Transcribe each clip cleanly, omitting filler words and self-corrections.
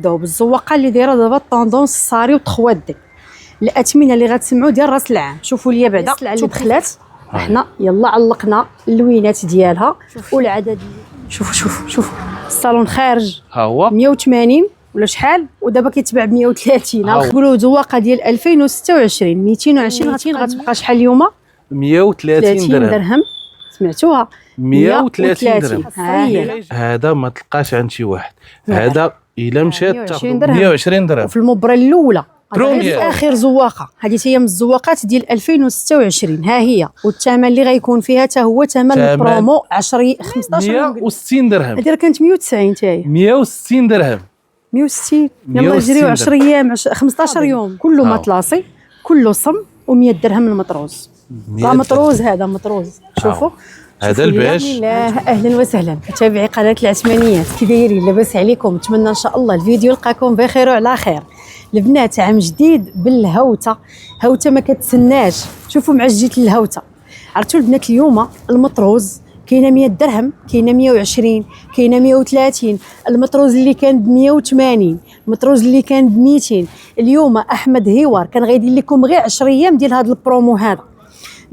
نبداو بالزواقه اللي دايره دابا الطوندونس الصاري وتخوادي. الاثمنه اللي غتسمعوا ديال راس العام. شوفوا لي بعدا اللي دخلات حنا يلا علقنا اللوينات ديالها والعدد. شوفوا الصالون خارج ها هو 180 ولا شحال، ودابا كيتباع ب 130. نقولوا زواقه ديال 2026 220 غتبقى شحال اليوم؟ 130 درهم. سمعتوها؟ 130 درهم. هذا ما تلقاش عند شي واحد. هذا الا مشات تاخذ 120 درهم. وفي المبره الاولى اخر زواقه هذه هي من الزواقات ديال 2026. ها هي، والثمن اللي غيكون فيها حتى هو ثمن البرومو 15 160 درهم. هذه كانت 190 حتى هي 160 درهم. 160. يلا جريو 10 ايام 15 يوم كله مطلاصي كله صم و100 درهم المطروز. لا مطروز، هذا مطروز. شوفوا هذا الباش. اهلا وسهلا متابعي قناه العثمانيات، كي دايرين؟ لاباس عليكم؟ نتمنى ان شاء الله الفيديو يلقاكم بخير وعلى خير. البنات عام جديد بالهوته، هوته ما كتسناش. شوفوا معجيه الهوته. عرفتوا البنات اليوم المطروز كاينه 100 درهم، كاينه 120، كاينه 130. المطروز اللي كان ب 180، المطروز اللي كان ب 200. اليوم احمد هيوار كان غيدير لكم غير 10 ايام ديال هذا البرومو هذا.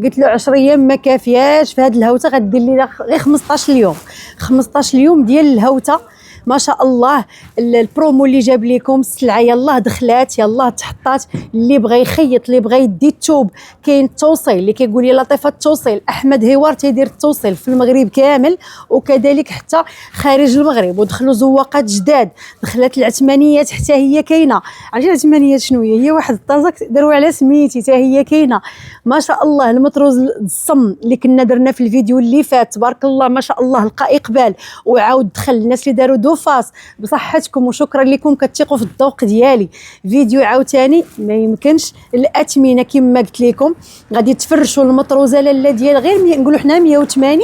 قلت له 10 ايام ما كافياش في هذه الهوته، غدير لنا غير 15 اليوم. 15 اليوم ديال الهوته ما شاء الله. البرومو اللي جاب لكم السلعه يلاه دخلات يلاه تحطات. اللي بغى يخيط، اللي بغى يدي الثوب، كاين التوصيل اللي كيقول لي لطيفه التوصيل. احمد هيوار تيدير التوصيل في المغرب كامل وكذلك حتى خارج المغرب. ودخلوا زواقات جداد، دخلت العثمانيات حتى هي كاينه. عرفتي العثمانيات شنو هي واحد الطازه داروا على سميتي حتى هي كاينه ما شاء الله. المطروز الصم اللي كنا درنا في الفيديو اللي فات تبارك الله ما شاء الله لقى اقبال وعاود دخل. الناس اللي داروا فاس بصحتكم وشكرا لكم كتثقوا في الذوق ديالي. فيديو عاوتاني ما يمكنش. الاثمنه كما قلت لكم غادي تفرشوا المطروزه لاله ديال غير نقولوا حنا 180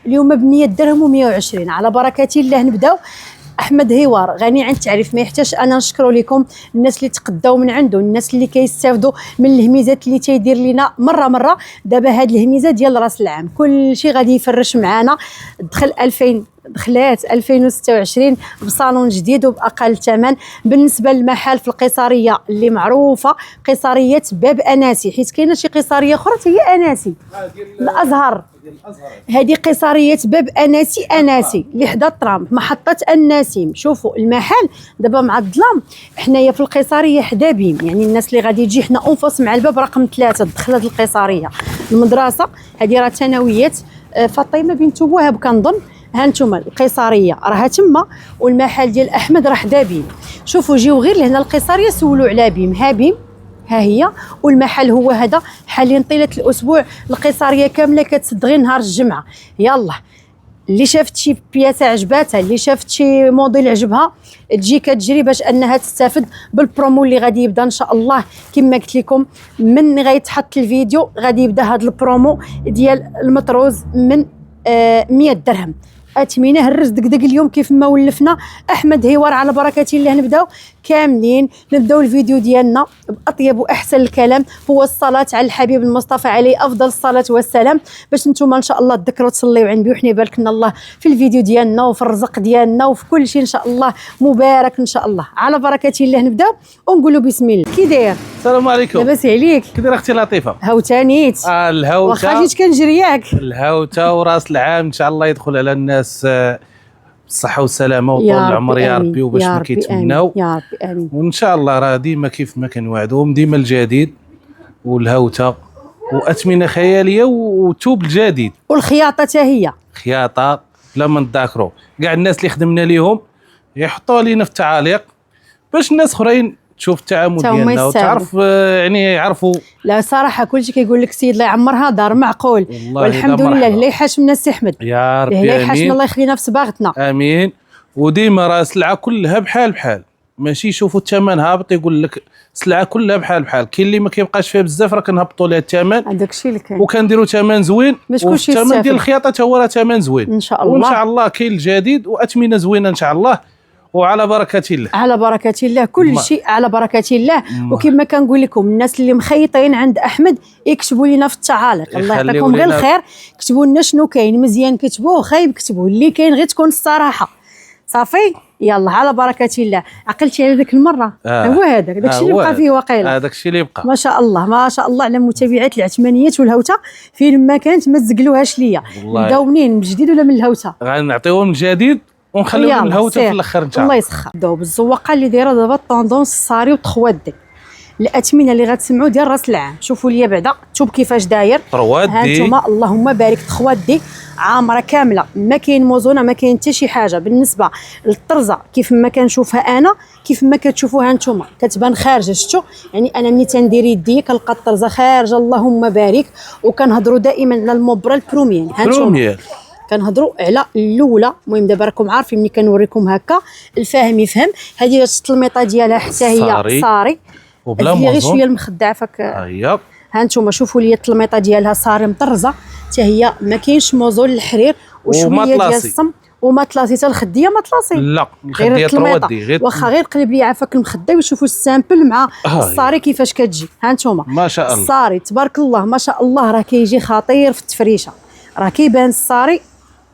اليوم ب 100 درهم و120 على بركه الله. نبداو. احمد هيوار غني عن التعريف، ما يحتاج انا نشكروا لكم الناس اللي تقداو من عنده، الناس اللي كيستافدوا من الهميزات اللي تيدير لنا مره. دابا هاد الهميزه ديال راس العام كل شيء غادي يفرش معنا. دخل 2000 دخلات 2026 بصالون جديد وباقل ثمن. بالنسبه للمحل في القيصريه اللي معروفه قيصريه باب اناسي، حيت كاينه شي قيصريه اخرى هي اناسي الازهر. هذه قيصريه باب اناسي اللي حدا الترام محطه النسيم. شوفوا المحل دابا مع الظلام حنايا في القيصريه حدا بيم، يعني الناس اللي غادي تجي حنا انفس مع الباب رقم 3 دخلت القيصريه. المدرسه هذه راه ثانويات فاطمه بنت وهب كنظن. هانتوما القيصريه راها تما والمحل ديال احمد راه حدا بيم. شوفوا جيو غير لهنا القيصريه سولوا على بيم. ها بيم ها هي، والمحل هو هذا. حاليا طيله الاسبوع القيصريه كامله كتسد غير نهار الجمعه. يلا اللي شافت شي بياسه عجباتها، اللي شافت شي موديل عجبها تجي كتجري باش انها تستافد بالبرومو اللي غادي يبدا ان شاء الله. كما قلت لكم من غيتحط الفيديو غادي يبدا هذا البرومو ديال المطروز من 100 درهم. اثمنه هرس دقدق اليوم كيف ما ولفنا. احمد هيوار على بركه الله. نبداو كاملين، نبداو الفيديو ديالنا باطيب واحسن الكلام هو الصلاه على الحبيب المصطفى عليه افضل الصلاه والسلام، باش نتوما ان شاء الله تذكروا تصليو عند بيوحني بارك لنا الله في الفيديو ديالنا وفي الرزق ديالنا وفي كل شيء ان شاء الله مبارك ان شاء الله. على بركه الله نبداو ونقولوا بسم الله. كي داير؟ السلام عليكم. لاباس عليك؟ كي داير اختي لطيفه؟ هاوتانيت. الهوته واخا جيت كنجرياك. الهوته وراس العام ان شاء الله يدخل على الناس بالصحه والسلامه وطول العمر يا ربي وباش ما كيتمناو يا ربي امين. وان شاء الله راه ديما كيف ما كنوعدوهم ديما الجديد والهوته واثمنه خياليه وتوب الجديد والخياطه حتى هي خياطه بلا ما نذاكروا. كاع الناس اللي خدمنا ليهم يحطوا لينا في التعاليق باش الناس اخرين تشوف التعامل ديالنا وتعرف يعني يعرفوا. لا صراحه كلشي كيقول لك السيد الله يعمرها دار معقول والحمد لله. لا يحاش من السي احمد يا ربي لا يحاشنا الله يخلينا في صباغتنا امين. وديما راه السلعه كلها بحال ماشي يشوفوا الثمن هابط يقول لك السلعه كلها بحال كاين اللي ما كيبقاش فيها بزاف راه كنهبطوا لها الثمن. هذاك الشيء اللي كاين وكنديروا ثمن زوين والثمن ديال الخياطه حتى هو راه ثمن زوين ان شاء الله. وان شاء الله كاين الجديد واثمنه زوينه ان شاء الله وعلى بركه الله. على بركه الله كل شيء على بركه الله. وكما كنقول لكم الناس اللي مخيطين عند احمد يكتبوا لنا في التعاليق الله يعطيكم غير الخير. كتبوا لنا شنو كاين مزيان كتبوه، خايب كتبوه، اللي كاين غير تكون الصراحه صافي. يلا على بركه الله. عقلتي على ذاك المره هو هذاك داكشي اللي بقى فيه واقيلا. هذاك الشيء اللي بقى. ما شاء الله ما شاء الله على متابعات العثمانيات والهوته فين ما كانت. ما تزقلوهاش ليا. نبداو منين، من الجديد ولا من الهوته؟ غنعطيوهم الجديد ونخليو من الهوته في الاخر ان شاء الله. الله يسخر. نبداو بالزواقه اللي دايره دابا الطوندونس الصاري وتخوادي. الاثمنه اللي غتسمعوا ديال راس العام. شوفوا ليا بعدا الثوب كيفاش داير. ها انتما اللهم بارك. تخوادي عامره كامله، ما كاين موزونه، ما كاين حتى شي حاجه. بالنسبه للطرزه كيف ما كنشوفها انا كيف ما كتشوفوها نتوما كتبان خارجه. شفتوا يعني انا ملي تندير يدي كنلقى الطرزه خارجه اللهم بارك. وكنهضروا دائما على الموبرا البروميير. ها انتما كنهضروا على الاولى. المهم دابا راكم عارفين ملي كنوريكم هكا الفاهم يفهم. هذه التلميطه ديالها حتى هي صاري وبلا موزون، غير شويه المخدع فك. ها انتم شوفوا لي التلميطه ديالها صاري مطرزه حتى هي ما كاينش موزون الحرير وشويه ديال الصم وما طلاسي حتى الخديه ما طلاسي. لا الخديه طرودي غير واخا غير قلب لي عافاك المخده وشوفوا السامبل مع الصاري كيفاش كتجي. ها انتم ما شاء الله الصاري تبارك الله ما شاء الله راه كيجي خطير في التفريشه. راه كيبان الصاري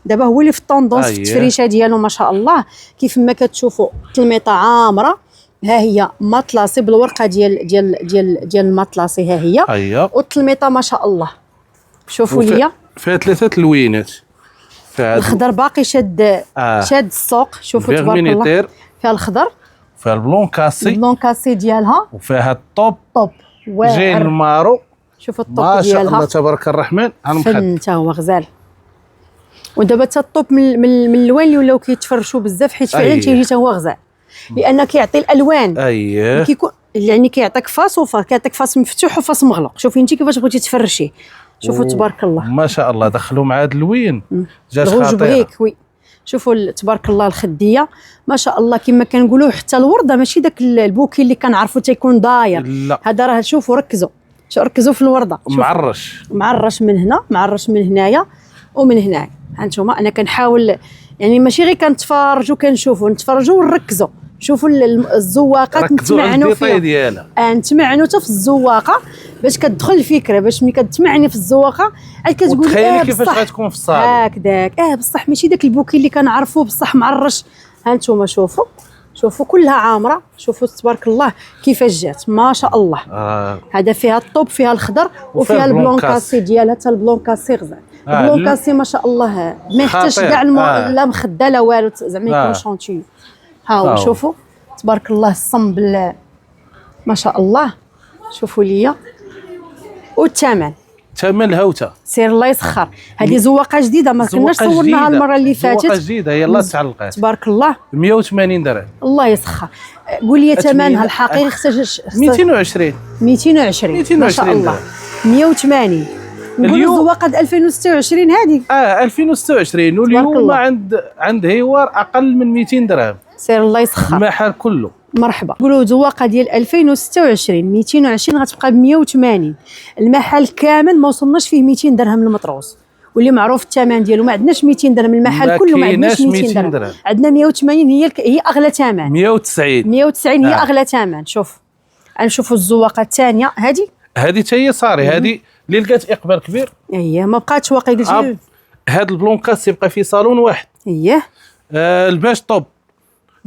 دابا هو اللي في الطوندونس في التفريشه ديالو ما شاء الله. كيف ما كتشوفوا التلميطه عامره. ها هي مطلاسي بالورقه ديال المطلاسي. ها هي والتلميطه ما شاء الله. شوفوا ليا فيها ثلاثه الوينات. الخضر باقي شاد شاد السوق. شوفوا تبارك الله فيها الخضر، فيها البلون كاسي ديالها، وفيها الطوب واعر جاي المارو. شوفوا الطوب ما ديالها شاء الله تبارك الرحمن. فن تا هو غزال. ودابا حتى الطوب من الالوان اللي ولاو كيتفرشوا بزاف حيت فعلا تيجي حتى هو غزال لان كيعطي الالوان. كيكون يعني كيعطيك فاس وفاس، كيعطيك فاس مفتوح وفاس مغلق. شوفي انت كيفاش بغيتي تفرشيه. شوفوا تبارك الله ما شاء الله دخلوا مع هذا اللوين جات خطيره. وي شوفوا تبارك الله الخديه ما شاء الله كما كنقولوا. حتى الورده ماشي داك البوكي اللي كنعرفوا تيكون داير. هذا راه شوفوا ركزوا في الورده. معرش من هنا، معرش من هنايا ومن هنايا. هانتوما انا كنحاول يعني ماشي غير كنتفرجوا كنشوفوا نتفرجوا ونركزوا. شوفوا الزواقات نتمعنوا فيها. نتمعنوا حتى في الزواقه باش كتدخل الفكره. باش ملي كتمعني في الزواقه عاد كتقول تخيلي كيفاش غتكون في الصالون هكذاك. بصح ماشي داك البوكي اللي كنعرفوه بصح معرش. هانتوما شوفوا كلها عامره. شوفوا تبارك الله كيفاش جات ما شاء الله. هذا فيها الطوب فيها الخضر وفيها البلون كاسي ديالها. حتى البلون كاسي غزال. البلون كاسي ما شاء الله ما يحتاجش كاع لا مخده لا والو زعما يكون شونتيو. ها هو شوفوا تبارك الله الصم ما شاء الله. شوفوا ليا والثمن الهوته سير الله يسخر. هذه زواقه جديده ما كناش صورناها المره اللي فاتت. زواقه جديده يلاه تعلقات تبارك الله 180 درهم. الله يسخر. قول لي ثمنها الحقيقي. 220 ما شاء الله. 180 نقولوا زواقه 2026 هذه 2026 واليوم عند هيوار اقل من 200 درهم. سير الله يسخر المحل كله. مرحبا. نقولوا زواقه ديال 2026 220 غتبقى ب 180. المحل كامل ما وصلناش فيه 200 درهم المطروس واللي معروف الثمن ديالو. ما عندناش 200 درهم. المحل كله ما عندناش 200 درهم. عندنا 180 هي اغلى ثمن. 190 هي اغلى ثمن. شوف نشوفوا الزواقه الثانيه. هذه حتى هي صاري. هذه اللي لقات اقبال كبير. ما بقاتش واقي. قلت هذا البلونكاس يبقى في صالون واحد. الباش طوب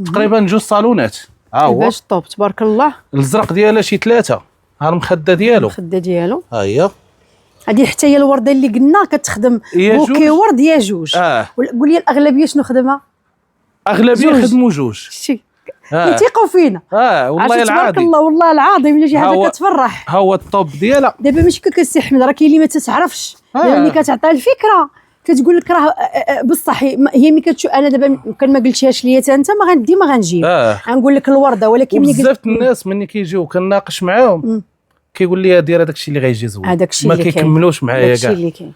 تقريبا 2 صالونات. الباش طوب تبارك الله. الزرق ديالها شي 3. ها المخده ديالو ها هي. هذه حتى هي الورده اللي قلنا كتخدم بوكي ورد يا جوج. قول لي الاغلبيه شنو خدمها؟ اغلبيه خدموا 2. شتي يثيقوا فينا. والله تبارك الله والله العظيم الا شي حاجه كتفرح. ها هو الطوب ديالها. دابا ماشي كسي احمد راه كاين اللي ما تتعرفش. ملي كتعطيها الفكره كتقول لك راه بصح هي ملي كتشوف. انا دابا كان ما قلتيهاش ليا حتى انت ما غنجيب. غنقول لك الورده ولكن ملي بزاف الناس ملي كيجيو كناقش معاهم كيقول لي دير هذاك الشيء اللي غيجي زوين. ما كيكملوش معايا كاع. هذاك الشيء اللي كاين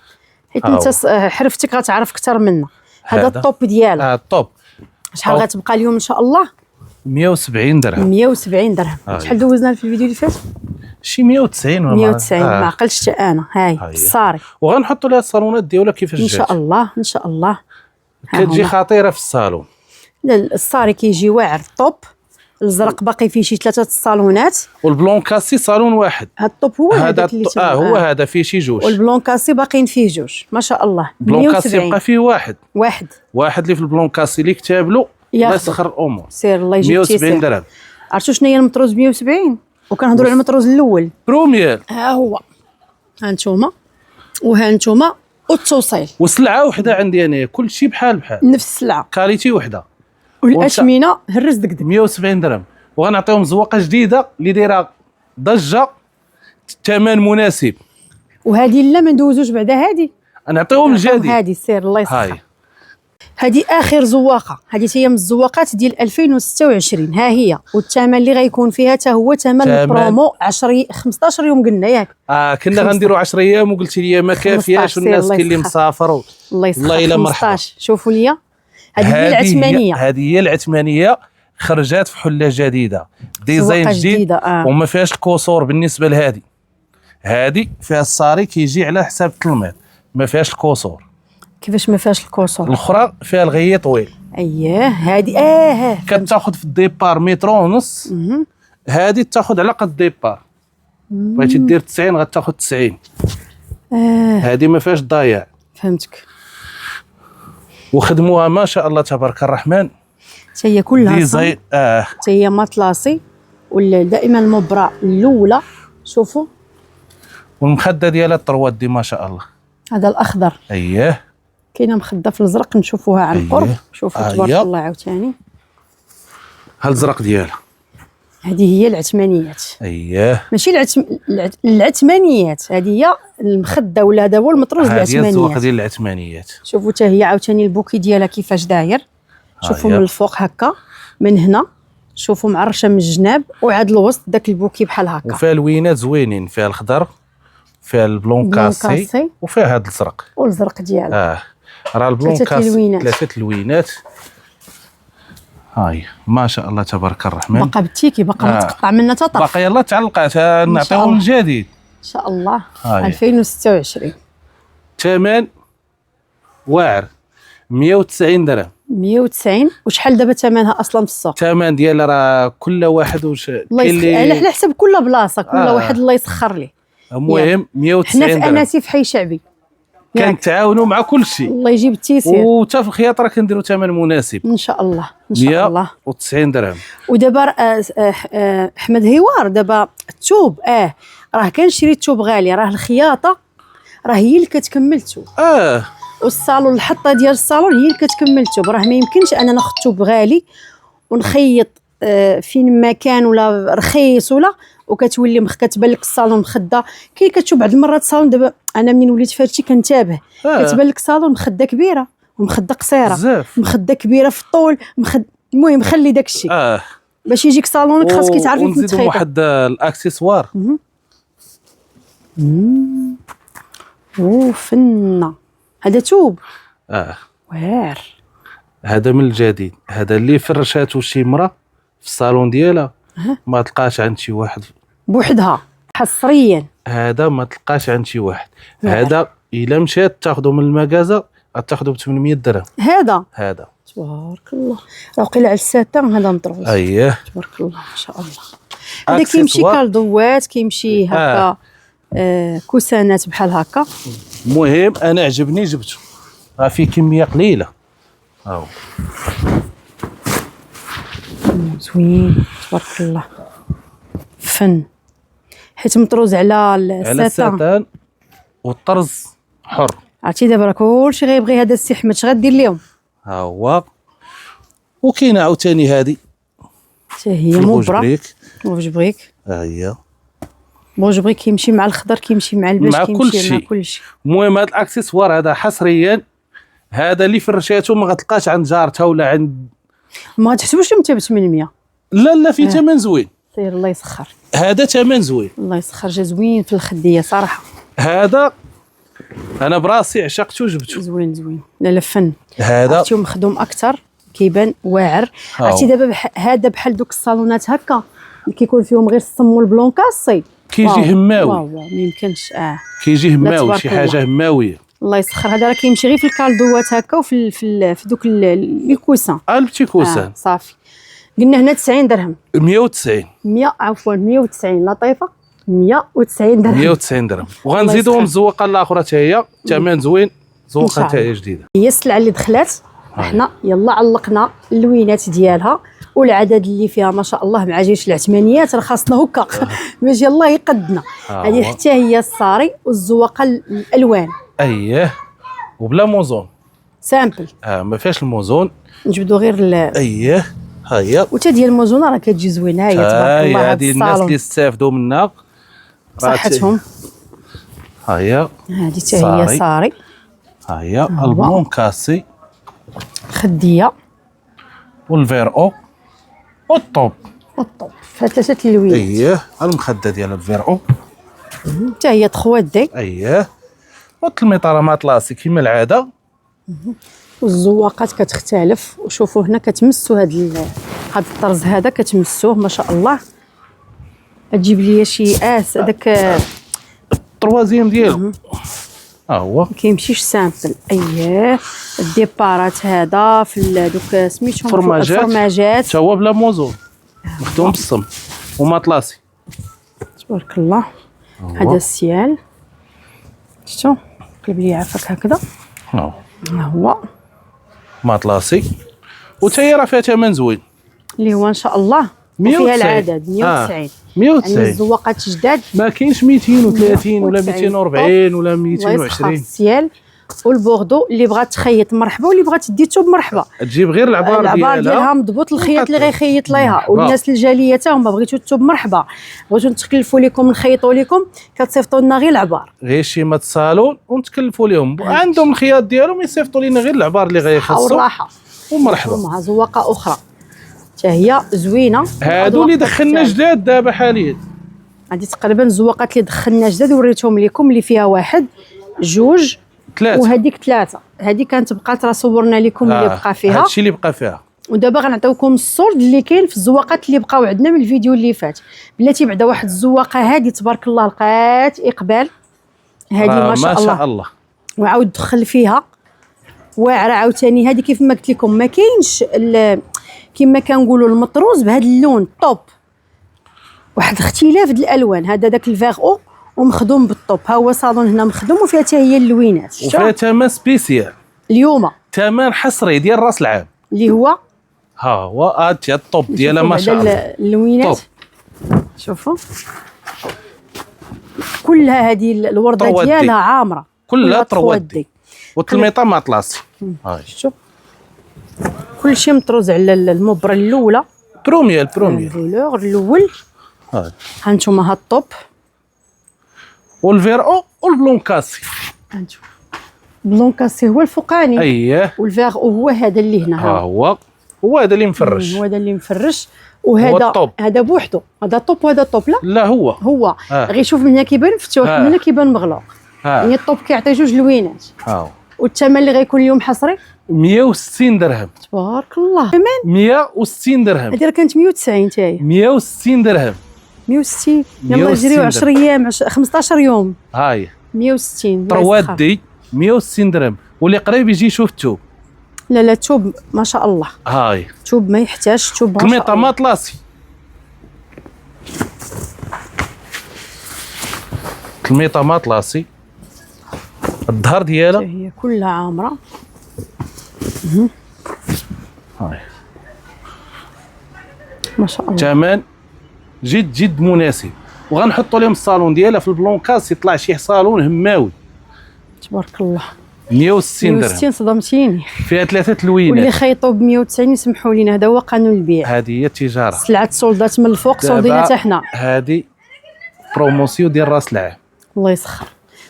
حيت انت حرفتك غتعرف اكثر منا. هذا الطوب ديالها. الطوب شحال غتبقى اليوم ان شاء الله؟ 170 درهم. 170 درهم. شحال دوزنا في الفيديو اللي فات؟ شي 190 ولا 190. ما عقلتش حتى انا. هاي الصاري. وغنحطوا لها الصالونات ديالها كيفاش جات ان شاء الله كتجي خطيره في الصالون. لا الصاري كيجي واعر. الطوب الزرق باقي فيه شي 3 الصالونات. والبلون كاسي صالون واحد. هاد الطوب هو هذا اللي هو هذا فيه شي 2. والبلون كاسي باقيين فيه 2 ما شاء الله. البلون كاسي يبقى فيه واحد اللي في البلون كاسي اللي كتاب له الله يسخر الامور. سير الله يجيب 170 درهم. عرفتوا شنو هي المطروز 170 وكنهضروا على المطروز الاول بروميير. ها هو، ها انتوما وها انتوما والتوصيل. وسلعه وحده عندي انايا، كل شيء بحال نفس السلعه، كاليتي وحده. والاثمنه هرس دقدق 170 درهم. وغنعطيهم زواقه جديده اللي دايره ضجه، ثمن مناسب. وهذه لا ما ندوزوش بعدا، هذه نعطيهم الجديد. هذه سير الله يسخر. هاي هذه اخر زواقه، هذه هي من الزواقات ديال 2026. ها هي، والثمن اللي غيكون فيها حتى هو ثمن البرومو 15 يوم قلنا ياك. كنا غنديروا 10 ايام وقلتي لي ما كافياش، والناس كاين اللي مسافر. الله يسخر. الله الا مرحبا. شوفوا لي هذه هي العثمانيه. هذه هي العثمانيه، خرجات في حله جديده، ديزاين جديد. وما فيهاش الكسور بالنسبه لهذه. هذه فيها الصاري كيجي على حساب التلميذ، ما فيهاش الكسور. كيفاش ما فيهاش الكسور؟ الاخرى فيها الغي طويل. اييه هذه كتاخذ في الديبار متر ونص. هذه تاخذ على قد الديبار. بغيتي دير 90 غتاخذ 90. هذه ما فيهاش ضايع. فهمتك. وخدموها ما شاء الله تبارك الرحمن. حتى هي كلها ديزاين. حتى هي مطلاسي، ولا دائما المبرة الاولى. شوفوا والمخده ديالها الطروات ما شاء الله. هذا الاخضر. اييه. كاينه مخده في الازرق نشوفوها عن قرب. شوفوا تبارك الله عاوتاني. ها الازرق ديالها. هذه هي العثمانيات. اييه. ماشي العثمانيات، هذه هي المخده ولا هذا هو المطروز العثمانيات. هذه الزواقه ديال العثمانيات. شوفوا حتى هي عاوتاني البوكي ديالها كيفاش داير. شوفوا من الفوق هكا، من هنا شوفوا معرشه من الجناب، وعاد الوسط داك البوكي بحال هكا. وفيها لوينات زوينين، فيها الخضر، فيها البلون كاسي، وفيها هذا الازرق والازرق ديالها. راه البلون كاسي 3 لوينات. هاي ما شاء الله تبارك الرحمن. باقا بالتيكي، باقا ما تقطع منها حتى طرف. باقا يلاه تعلقات. نعطيهم الجديد ان شاء الله. 2026. ثمن واعر 190 درهم. 190. وشحال دابا ثمنها اصلا في السوق؟ الثمن ديالها راه كل واحد الله يسخر على حسب كل بلاصه، كل واحد الله يسخر ليه. المهم 190 درهم. حنا في اناسي في حي شعبي كنتعاونوا مع كل شيء. الله يجيب التيسير. وتا في الخياط راه كنديروا ثمن مناسب ان شاء الله. ان شاء الله 190 درهم. ودابا احمد هوار دابا الثوب راه كنشري الثوب غالي، راه الخياطه راه هي اللي كتكمل الثوب. والصالون الحطه ديال الصالون هي اللي كتكمل الثوب. راه ما يمكنش انا ناخذ ثوب غالي ونخيط فين ما كان ولا رخيص ولا وكتولي كتبان لك الصالون مخده. كاين كتشوف بعض المرات الصالون دابا انا منين وليت في هادشي كنتابه كتبان لك صالون مخده كبيره ومخده قصيره، مخده كبيره في الطول، المهم خلي داك الشيء باش يجيك صالونك خاصك تعرفي فين تخيط. واحد الاكسسوار. فنه. هذا توب واعر. هذا من الجديد. هذا اللي فرشاتو شي مرا في الصالون ديالها ما تلقاش عند شي واحد بوحدها حصريا. هذا ما تلقاش عند شي واحد. هذا الا مشات تاخذه من المغازه غتاخذه ب 800 درهم. هذا تبارك الله. راه وقيلا على الساتان هذا مطروز. اييه تبارك الله ما شاء الله. هذا كيمشي كالضوات، كيمشي هكا كوسانات بحال هكا. المهم انا عجبني جبته، راه فيه كميه قليله. زوين تبارك الله. فن حيت مطروز على الساتان والطرز حر. عرفتي دابا راه كلشي غيبغي هذا السي احمد. غدير لهم ها هو. وكاينه عاوتاني هذه حتى هي موبرا بوجبريك. هي بوجبريك كيمشي مع الخضر، كيمشي مع الباش، كيمشي مع كلشي. المهم هذا الاكسسوار هذا حصريا، هذا اللي فرشاته ما غتلقاش عند جارتها ولا عند. ما تحسبوش انت ب 800. لا في ثمن زوين. سير الله يسخر. هذا ثمن زوين. الله يسخر. جا زوين في الخديه صراحه. هذا انا براسي عشقته وجبته. زوين. لا فن. هذا عرفتي مخدوم اكثر، كيبان واعر. عرفتي دابا هذا بحال دوك الصالونات هكا اللي كيكون فيهم غير الصم والبلون كاسي كيجي هماوي. واو ما يمكنش. كيجي هماوي، شي حاجه هماويه. الله يسخر. هذا راه كيمشي غير في الكالدوات هكا وفي في دوك الكوسان. البتي كوسان. صافي. قلنا هنا 90 درهم. 190. 190 لطيفه. 190 درهم. 190 درهم. وغنزيدوهم الزواقه الاخرى حتى هي ثمن زوين. زواقه حتى هي جديده. هي السلعه اللي دخلات احنا يلا علقنا اللوينات ديالها والعدد اللي فيها ما شاء الله مع جيش العثمانيات راه خاصنا هكا باش يلاه يقدنا. هذه حتى هي الصاري والزواقه الالوان. اييه وبلا موزون سامبل. ما فيهاش الموزون، نجبدوا غير اييه ها هي. وتا ديال الموزونه راه كتجي زوينه. هي تبارك الله. هذه الناس اللي استافدوا منها صحتهم. ها هي هذه حتى هي صاري. ها هي البلون كاسي خديه والفيرو والطوب ثلاثه اللوينات. اييه المخده ديال الفيرو حتى هي 3 دي. اييه والميطره ماطلاسي كما العاده. والزواقات كتختلف. وشوفوا هنا كتمسوا هذا الطرز هذا كتمسوه ما شاء الله. تجيب لي شي هذاك التروازيام ديالو ها هو ما كيمشيش سامبل. اييه الديبارات هذا في دوك سميتهم الفرماجات حتى هو بلا موزون مخدوم بالصم وماطلاسي تبارك الله. هذا السيال شفتو قلب لي عافاك هكذا. ها هو ماطلاسي وتا هي راه فيها ثمن زوين اللي هو ان شاء الله وفيها العدد 190. 190 يعني الزواقات جداد. ما كاينش 230 ولا 240 ولا 220. السيال والبوردو اللي بغات تخيط مرحبا واللي بغات تدي توب مرحبا. تجيب غير العبار ديالها مضبوط الخياط اللي غيخيط ليها. والناس الجاليه حتى هما بغيتو التوب مرحبا بغيتو نتكلفوا لكم نخيطوا لكم كتصيفطوا لنا غير العبار غير شي مات صالون ونتكلفوا لهم عندهم الخياط ديالهم يصيفطوا لنا غير العبار اللي غيخصو والراحه ومرحبا. مع زواقه اخرى حتى هي زوينه. هادو اللي دخلنا جداد دابا حاليا. هذه تقريبا الزواقات اللي دخلنا جداد وريتهم لكم اللي فيها 1 2 3 وهذيك 3. هذه كانت بقات راه صورنا لكم اللي بقى فيها. هادشي اللي بقى فيها. ودابا غنعطيوكم الصورد اللي كاين في الزواقات اللي بقاو عندنا من الفيديو اللي فات. بلاتي بعدا واحد الزواقه هذه تبارك الله لقات اقبال. هذه ما شاء الله وعاود دخل فيها واعره عاوتاني. هذه كيف ما قلت لكم ما كاينش كما كنقولوا المطروز بهذا اللون طوب. واحد الاختلاف د الالوان. هذا داك الفيغ او ومخدوم بالطوب. ها هو صالون هنا مخدوم وفيها حتى هي اللوينات. وفيها ثمن سبيسيال اليوم ثمن حصري ديال راس العام اللي هو ها هو هادشي الطوب ديالها ما شاء الله. اللوينات شوفوا كلها هذه الورده ديالها عامره كلها طرودي والتلميطه ماطلاسي. هاي شوف كلشي مطروز على المبره الاولى بروميير الفولور الاول. ها هانتوما ها الطوب والفيرو والبلون كاسي. هانتوما بلون كاسي هو الفوقاني. اييه والفيغ هو هذا اللي هنا. ها هو هذا اللي مفرش. هو هذا اللي مفرش. وهذا هذا بوحدو. هذا طوب وهذا طوب. لا هو غير شوف من هنا كيبان مفتوح من هنا كيبان مغلوق. يعني الطوب كيعطي 2 لوينات. والثمن اللي غيكون اليوم حصري 160 درهم. تبارك الله. 160 درهم. هذه راه كانت 190 حتى هي. 160 درهم. 160 يلاه نجريو 10 ايام 15 يوم. هاي 160 طروادي 160 درهم. واللي قريب يجي يشوف التوب. لا توب ما شاء الله. هاي توب ما يحتاج توب. تلميطه ماطلاسي. تلميطه ماطلاسي الظهر ديالها هي كلها عامره. هاي ما شاء الله. ثمن جد مناسب. وغنحطوا لهم الصالون ديالها في البلونكاس يطلع شي صالون هماوي تبارك الله. 160 درهم. 160 صدمتيني. فيها 3 لوينات. واللي خيطوا ب 190 يسمحوا لنا هذا هو قانون البيع. هذه هي التجاره. سلعه سولدات من الفوق سولدينا حتى حنا. هذه بروموسيون ديال راس العام. الله يسخر.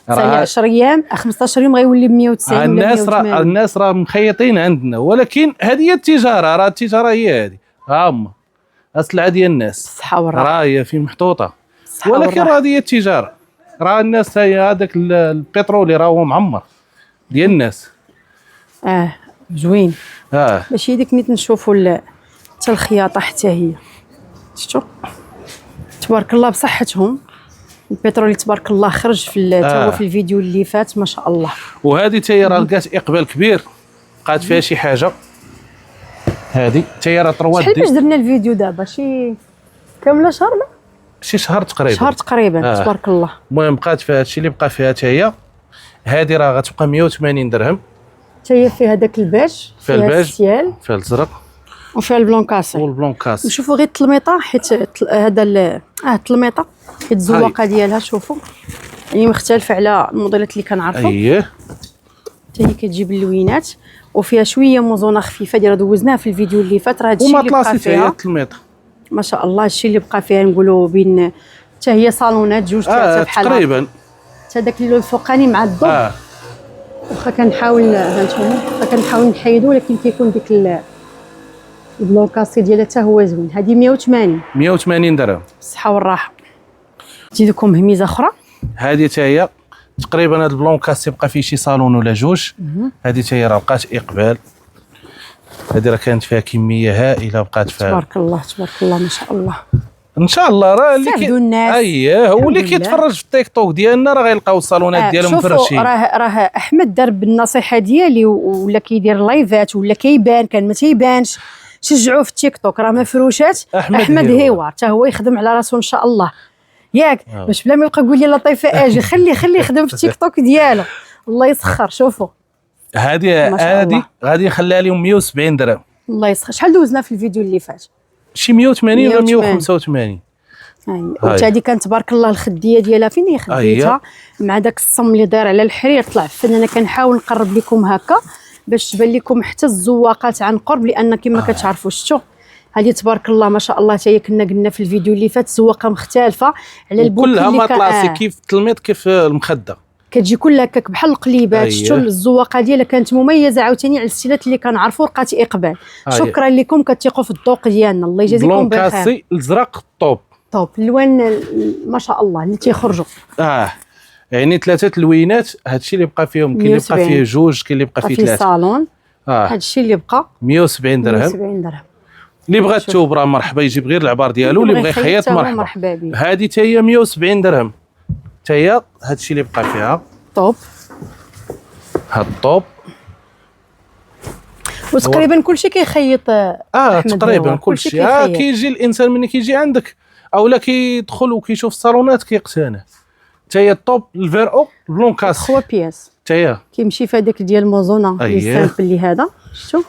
10 ايام 15 يوم غيولي ب 190 ولا الناس راه مخيطين عندنا. ولكن هذه هي التجاره. راه التجاره هي هذه. ها هما السلعه ديال الناس الصحه والراحه راه هي في محطوطه. ولكن راه هذه هي التجاره. راه الناس هذاك البترولي راه هو معمر ديال الناس. زوين. ماشي ديك نيت نشوفوا حتى الخياطه حتى هي. شفتوا تبارك الله بصحتهم. البترولي تبارك الله خرج في هو في الفيديو اللي فات ما شاء الله. وهذه حتى هي راه لقات اقبال كبير. بقات فيها شي حاجه. هذه حتى هي راه طروات. شحال باش درنا الفيديو دابا شي كامله شهر لا شي شهر تقريبا. تبارك الله. المهم بقات فيها هادشي اللي بقى فيها حتى هي. هذه راه غتبقى 180 درهم. حتى هي فيها داك الباج، فيها الباج، السيال، فيها الازرق وفيها البلون كاسي. والبلون كاسي. نشوفوا غير التلميطه، حيت هذا التلميطه، حيت الزواقه ديالها شوفوا يعني مختلفه على الموديلات اللي كنعرفوا. اييه حتى هي كتجيب اللوينات وفيها شويه موزونه خفيفه، ديال دوزناها في الفيديو اللي فات. راه هادشي اللي بقى فيها التلميطه ما شاء الله. هادشي اللي بقى فيها نقولوا بين حتى هي صالونات جوج ثلاثه بحالها تقريبا. حتى داك اللون الفوقاني مع الضوء واخا كنحاول هانتوما كنحاول نحيدو، ولكن كيكون ديك البلون كاسي ديالها حتى هو زوين. هذه 180 درهم بالصحه والراحه. نزيد لكم هميزه اخرى. هذه حتى هي تقريبا هذا البلون كاسي بقى فيه شي صالون ولا جوج. هذه حتى هي راه بقات اقبال. هذه راه كانت فيها كميه هائله بقات فيها. تبارك الله تبارك الله ما شاء الله. ان شاء الله راه اللي الناس. هو اللي كيتفرج في التيك توك ديالنا راه غيلقاو الصالونات ديالهم مفرشين. راه احمد دار بالنصيحه ديالي ولا كيدير لايفات ولا كيبان، كان ما تيبانش. شجعوه في التيك توك، راه مفروشات. احمد هيوار حتى هو يخدم على راسو ان شاء الله، ياك باش بلا ما يبقى يقول لي لطيفه اجي خليه يخدم في التيك توك ديالو. الله يسخر. شوفوا هذه غادي نخليها لهم 170 درهم. الله يسخر. شحال دوزنا في الفيديو اللي فات؟ شي 180 ولا 185. وحتى هذه كانت تبارك الله الخديه ديالها فين هي خديتها مع داك الصم اللي داير على الحرير طلع فن. انا كنحاول نقرب لكم هكا باش تبان لكم حتى الزواقات عن قرب، لان كما كتعرفوا شفتوا هذه تبارك الله ما شاء الله. حتى هي كنا قلنا في الفيديو اللي فات زواقه مختلفه على البوكي كلها مطلاسي كيف التلميط كيف المخده، كتجي كلها هكاك بحال القليبات. شفتوا الزواقه ديالها كانت مميزه عاوتاني على الستيلات اللي كنعرفوا. لقات اقبال. شكرا لكم كتثقوا في الذوق ديالنا. الله يجازيكم بخير. بلون كاسي الازرق طوب الالوان ما شاء الله اللي تيخرجوا. يعني 3 اللوينات. هادشي اللي بقى فيهم. كاين اللي بقى فيه جوج، كاين اللي بقى فيه 3 في الصالون. هادشي اللي بقى 170 درهم. 170 درهم. اللي بغى الثوب راه مرحبا يجيب غير العبار ديالو، اللي بغى يخيط مرحبا. هذه حتى هي 170 درهم. حتى هي هادشي اللي بقى فيها طوب. هاد الطوب وتقريبا كلشي كيخيط. تقريبا كلشي. كيجي الانسان ملي كيجي عندك اولا كيدخل وكيشوف الصالونات كيقتنع. حتى هي الطوب الفيرو بلون كاسي 3 بياس. حتى هي كيمشي في هذاك ديال موزونه اللي سامبل اللي هذا. شفتوا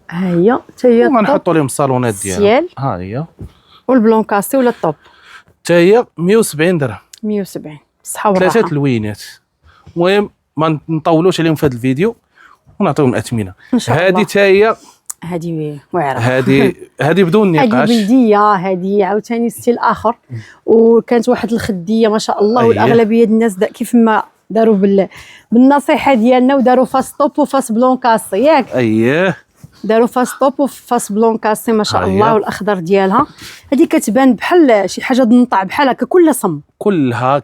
ها هي حتى هي غنحطوا لهم الصالونات ديالها. ها هي والبلون كاسي ولا الطوب حتى هي 170 درهم. 170 بالصحه والراحه. 3 اللوينات. المهم ما نطولوش عليهم في هذا الفيديو ونعطيهم الاثمنه. هذه حتى هي هذه واعره. هذه بدون نقاش. هذه بلديه. هذه عاوتاني ستيل اخر. وكانت واحد الخديه ما شاء الله. والاغلبيه الناس كيف ما داروا بالنصيحه ديالنا وداروا فاس طوب وفاس بلون كاسي ياك. داروا فاس طوب وفاس بلون كاسي ما شاء الله. والاخضر ديالها هذه كتبان بحال شي حاجه نطع بحال هكا كلها صم كلها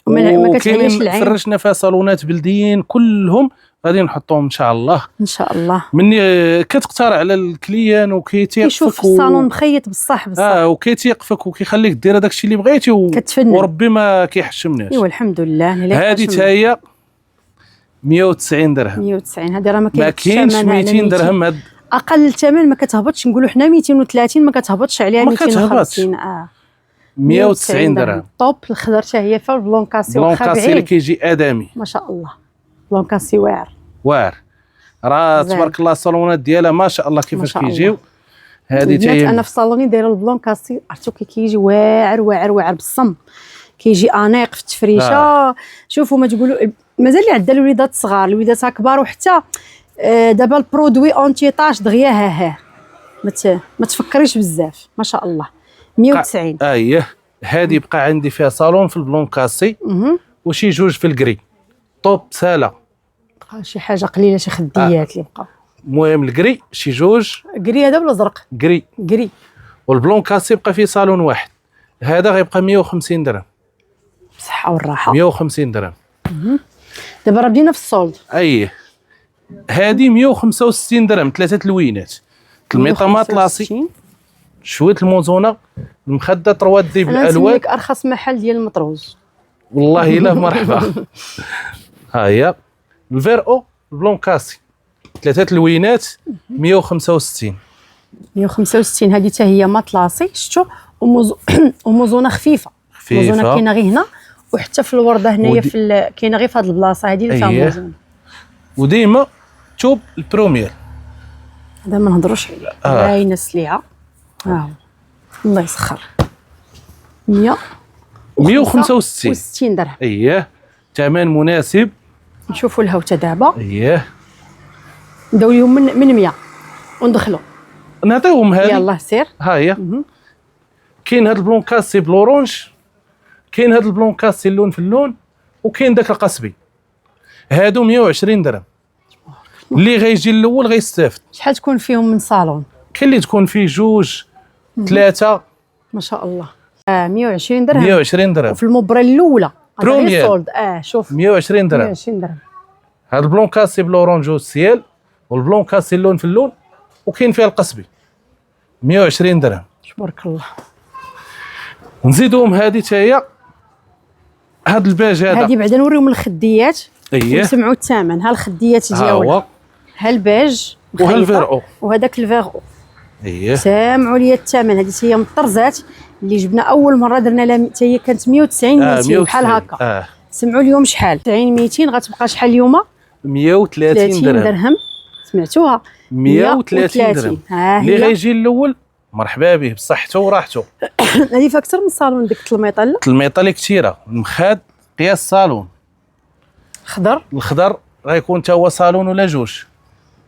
ما كتعيش العين. فرشنا فيها صالونات بلديين كلهم غادي نحطوهم ان شاء الله. ان شاء الله. مني كتقترح على الكليان وكيتيق يشوف الصالون مخيط بصح وكيتيق فيك وكيخليك دير داك الشيء اللي بغيتي وربي ما كيحشمناش. ايوا الحمد لله. هذه حتى هي 190 درهم. 190 هذه راه ما كاينش 200 درهم. اقل الثمن ما كتهبطش. نقولوا حنا 230 ما كتهبطش عليها 250. 190 درهم. طوب الخضر حتى هي فيها البلون كاسي. بلون كاسي اللي كيجي ادمي ما شاء الله. بلون كاسي واعر راه تبارك الله. الصالونات ديالها ما شاء الله كيفاش كيجيو. هذه حتى هي انا في صالوني دايره البلون كاسي. عرفتو كيجي واعر بالصم. كيجي انيق في التفريشه. شوفوا ما تقولوا مازال لي عندها الوليدات صغار الوليدات كبار. وحتى دابا البرودوي اونتي طاش دغيا ها ما تفكريش بزاف ما شاء الله. 190. هذه بقى عندي فيها صالون في البلون كاسي وشي جوج في الكري. طوب ساله بقى شي حاجه قليله شي خديات اللي بقى. المهم الكري شي جوج. كري هذا ولا زرق؟ كري. والبلون كاسي بقى فيه صالون واحد. هذا غيبقى 150 درهم. بصحه والراحه. 150 درهم. دابا راه بدينا في السولد. هذه 165 درهم. 3 اللوينات. الميطه ماطلاسي شويه الموزونه المخده 3 دي بالالوان. لك ارخص محل ديال المطروز والله الا مرحبا. ها هي الفيرو بلون كاسي 3 اللوينات 165. 165 هذه حتى هي ماطلاسي. شفتوا وموزونه خفيفه. موزونه كاينه غير هنا وحتى في الورده هنايا كاينه غير في هذه البلاصه هذه اللي فيها موزونه. وديما مكتوب البروميير. هذا ما نهضروش عليه، باينه السليعه. ها الله يسخر. 165 درهم. اييه ثمن مناسب. نشوفوا الهوته دابا. اييه نداو اليوم من 100 وندخلوا نعطيوهم هذه. يلاه سير. ها هي. كاين هذا البلون كاسي بالاورانج، كاين هذا البلون كاسي اللون في اللون، وكاين داك القصبي. هادو 120 درهم. اللي غيجي الاول غيستافد. شحال تكون فيهم من صالون؟ كاين اللي تكون فيه جوج 3. ما شاء الله. 120 درهم. 120 درهم. وفي المبره الاولى بروميير سولد. شوف 120 درهم. 120 درهم. هذا البلون كاسي بالاورانج والسيال، والبلون كاسي اللون في اللون، وكاين فيها القصبي 120 درهم. تبارك الله. نزيدوهم هذه حتى هي. هذا الباج هذا، هذه بعدا نوريهم الخديات. اييه نسمعوا الثمن. ها الخديات ها ديالها، هو، ها الباج وها الفيرو، وهذاك الفيرو. اييه سامعوا لي الثمن. هذه هي من الطرزات اللي جبنا اول مره درنا لها، حتى هي كانت 190 200 بحال هكا. سمعوا اليوم شحال؟ 90 200 غتبقى شحال اليوم؟ 130 درهم. سمعتوها؟ 130 درهم. اللي غيجي الاول مرحبا به بصحته وراحته. هذه فيها اكثر من صالون ديك التلميطه. لا التلميطه اللي كثيره. المخاد قياس صالون. الخضر غيكون حتى هو صالون ولا جوج.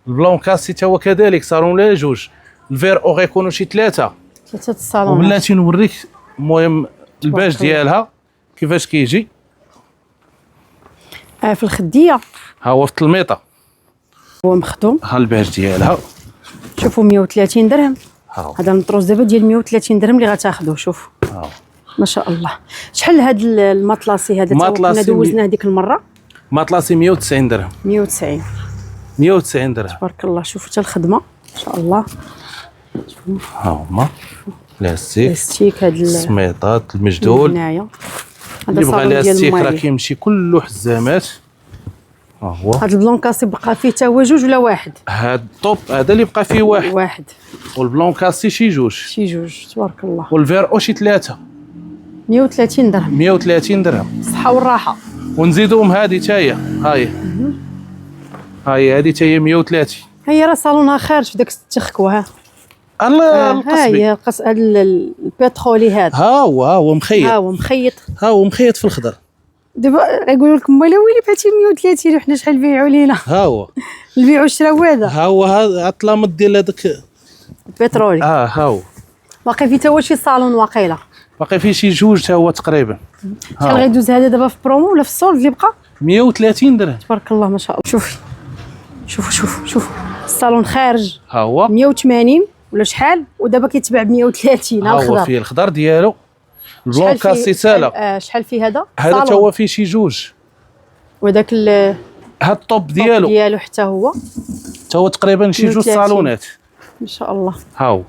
البلون كاسي حتى هو كذلك صالون ولا جوج. الفيرو غيكونوا شي 3 الصالونات. وبلاتي نوريك المهم الباج ديالها كيفاش كيجي. في الخديه ها هو في التلميطه هو مخدوم. ها الباج ديالها. شوفوا 130 درهم. ها هذا المطروز دابا ديال 130 درهم اللي غتاخذوه. شوف ما شاء الله. شحال هذا المطلاسي هذا؟ كنا دوزناه ديك المره. مطلاسي 190 درهم. 190 درهم. تبارك الله. شوفوا حتى الخدمه ما شاء الله. ها هما لاستيك، هاد السميطات المجدول. هنايا اللي بغى لاستيك راه كيمشي كله حزامات. ها هو. هاد البلون كاسي بقى فيه حتى هو جوج ولا واحد؟ هاد الطوب هذا اللي بقى فيه واحد. والبلون كاسي شي جوج. تبارك الله. والفيرو شي 3. 130 درهم. 130 درهم. الصحه والراحه. ونزيدوهم هذه حتى هي. هاي هذه حتى هي 130. هي راه صالونها خارج في داك التخكوه. القصبي. هي البترولي هذا. ها هو مخيط. ها هو مخيط في الخضر. دابا غيقولوا لكم مالا ويلي بعتي 130 وحنا شحال نبيعوا لينا. ها هو نبيعوا الشراو هذا. ها هو هذا الطلامط ديال هذاك البترولي. ها هو باقي فيه حتى هو شي صالون واقيلا. باقي فيه شي جوج حتى هو تقريبا. شحال غيدوز هذا دابا في برومو ولا في السولد اللي بقى؟ 130 درهم. تبارك الله ما شاء الله. شوف الصالون خارج. ها هو 180 ولا شحال، ودابا كيتباع ب 130. ها هو فيه الخضر ديالو. البلون كاسي سالا. شحال فيه هذا؟ حتى هو فيه شي جوج. وداك هاد الطوب ديالو حتى هو تقريبا شي جوج صالونات. ما شاء الله. ها هو.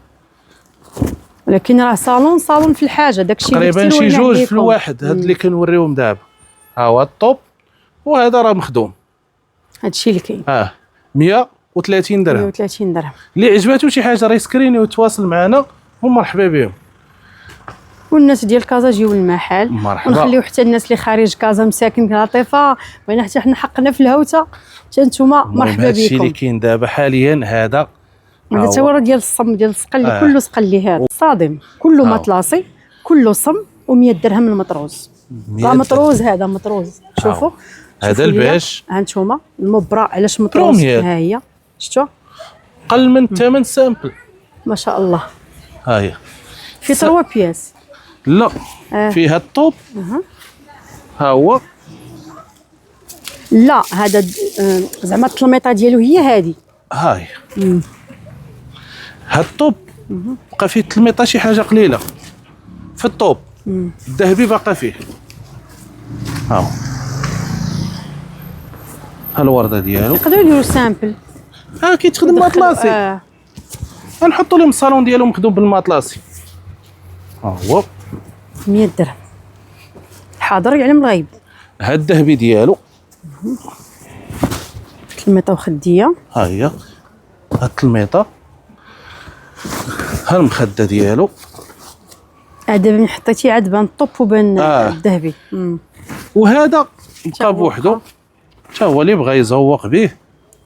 ولكن راه صالون في الحاجه. داك الشيء تقريبا شي جوج في الواحد. هاد اللي كنوريهم دابا. ها هو الطوب، وهذا راه مخدوم. هادشي اللي كاين. 130 درهم. 130 درهم. اللي عجباتو شي حاجه راه يسكريني ويتواصل معنا ومرحبا بهم. والناس ديال كازا جيو للمحل. مرحبا. ونخليو حتى الناس اللي خارج كازا مساكن كلاطيفه بغينا حتى حنا حقنا في الهوته حتى نتوما مرحبا بكم. هادشي اللي كاين دابا حاليا. هذا حتى هو راه ديال الصم ديال الصقل. كله صقل لي هذا صادم. كله مطلاصي، كله صم، و100 درهم المطروز. راه مطروز. هذا مطروز. شوفوا هذا الباش. ها انتوما المبرة علاش مطروز. ها هي شفتوا قل من 8 سامبل. ما شاء الله. ها هي في 3 بياس. لا فيها الطوب. ها هو. لا هذا زعما التلميطه ديالو هي هذه. ها هي. هاد الطوب بقى فيه التلميطه شي حاجه قليله في الطوب. الذهبي باقا فيه. ها هو. ها الورده ديالو. يقدروا يديروا سامبل. كيتخدم ماطلاسي. غنحطوا لهم الصالون ديالو مخدوم بالماطلاسي. ها هو 100 درهم. حاضر يعلم الغيب. هاد الذهبي ديالو. تلميطه وخديه. ها هي. هاد التلميطه. ها المخده ديالو. دابا من حطيتي عاد بان الطوب وبان الذهبي. وهذا بقى بوحدو. حتى هو اللي بغى يزوق به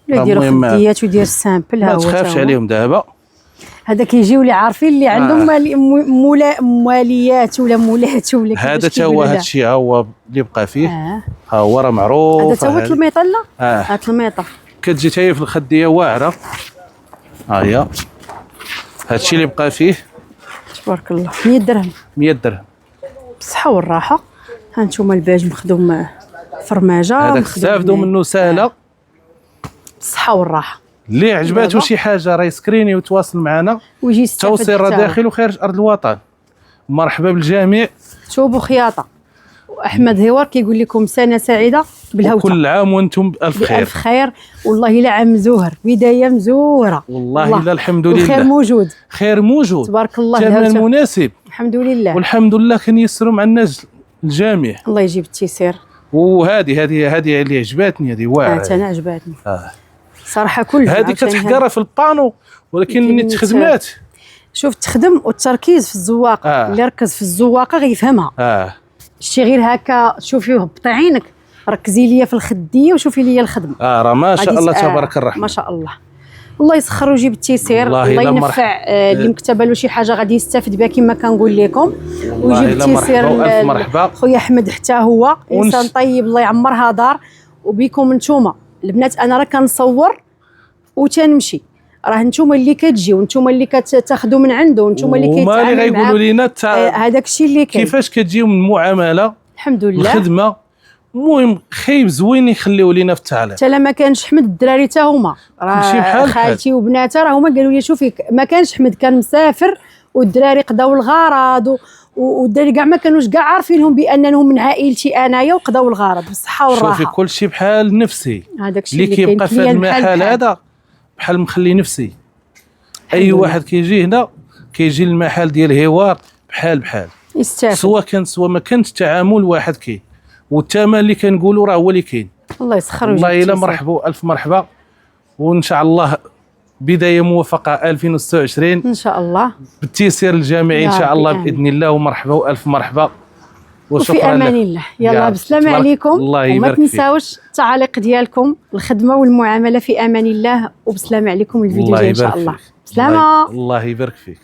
ولا يديروا خديات ويدير السامبل. ما تخافش عليهم دابا. هذا كيجيو اللي عارفين اللي عندهم ماليات ولا مولات ولا كيفاش. هذا تا هو هذا الشيء ها هو اللي بقى فيه. ها هو راه معروف. هذا تا هو تلميطه. لا هاد تلميطه كتجي تا هي في الخديه واعره. ها هي هذا الشيء اللي بقى فيه. تبارك الله. 100 درهم. 100 درهم بالصحه والراحه. ها انتم الباج مخدوم فرماجه. هذاك استافدوا منه سهله. بالصحه والراحه. اللي عجباتو شي حاجه راه يسكريني وتواصل معنا. ويجي يستافد. توصيل راه داخل وخارج ارض الوطن. مرحبا بالجميع. شوبوا خياطه. واحمد هوار كيقول لكم سنه سعيده بالهوته. كل عام وانتم بالف خير. بالف خير والله الا عام مزوهر، بدايه مزوره والله الا الحمد لله. الخير موجود. خير موجود تبارك الله. الثمن مناسب الحمد لله. والحمد لله كنيسروا مع الناس الجميع. الله يجيب التيسير. وهذه اللي عجباتني هذه واعره. انا عجباتني صراحه كلها. هذه كتحقرها في البانو ولكن ملي تخدمات شوف تخدم والتركيز في الزواقه. اللي ركز في الزواقه غيفهمها. شتي غير هكا تشوفي هبطي عينك، ركزي ليا في الخديه وشوفي ليا الخدمه. راه ما شاء الله تبارك الرحمن. ما شاء الله. الله يسخر ويجيب التيسير. الله ينفع اللي مكتبه له شي حاجه غادي يستافد بها كما كنقول لكم. ويجيب التيسير. مرحبا خويا احمد حتى هو انسان طيب الله يعمرها دار. وبيكم نتوما البنات انا راه كنصور وتنمشي، راه نتوما اللي كتجيو ونتوما اللي كتاخذوا من عنده ونتوما اللي كيتعاملوا معاه. وما اللي غيقولوا لينا هذاك الشيء اللي كاين. كيفاش كتجيو من المعامله. الحمد لله. الخدمه المهم خايب زوين يخليو لينا في التعليق. حتى لا ما كانش حمد الدراري حتى هما راه خالتي وبناتها راه هما قالوا لي شوفي ما كانش حمد كان مسافر والدراري قضاو الغرض والدراري كاع ما كانوش كاع عارفينهم بانهم من عائلتي انايا وقضاو الغرض بالصحه والراحه. شوفي كل شيء بحال نفسي. هذاك الشيء اللي كيبقى في هذا المحل هذا بحال مخلي نفسي. اي واحد كيجي هنا كيجي للمحل ديال هوار بحال يستافد. سواء ما كانش التعامل واحد كاين والثمن اللي كنقولوا راه هو اللي كاين. الله يسخر والله الا مرحبا الف مرحبا. وان شاء الله بدايه موفقه 2026 ان شاء الله بالتيسير الجميع ان شاء الله باذن الله. ومرحبا والف مرحبا وفي امان الله. يلا بسلامه عليكم. وما تنساوش التعاليق ديالكم الخدمه والمعامله. في امان الله وبسلامه عليكم. الفيديو جاي ان شاء الله. بسلامه. الله يبارك فيك.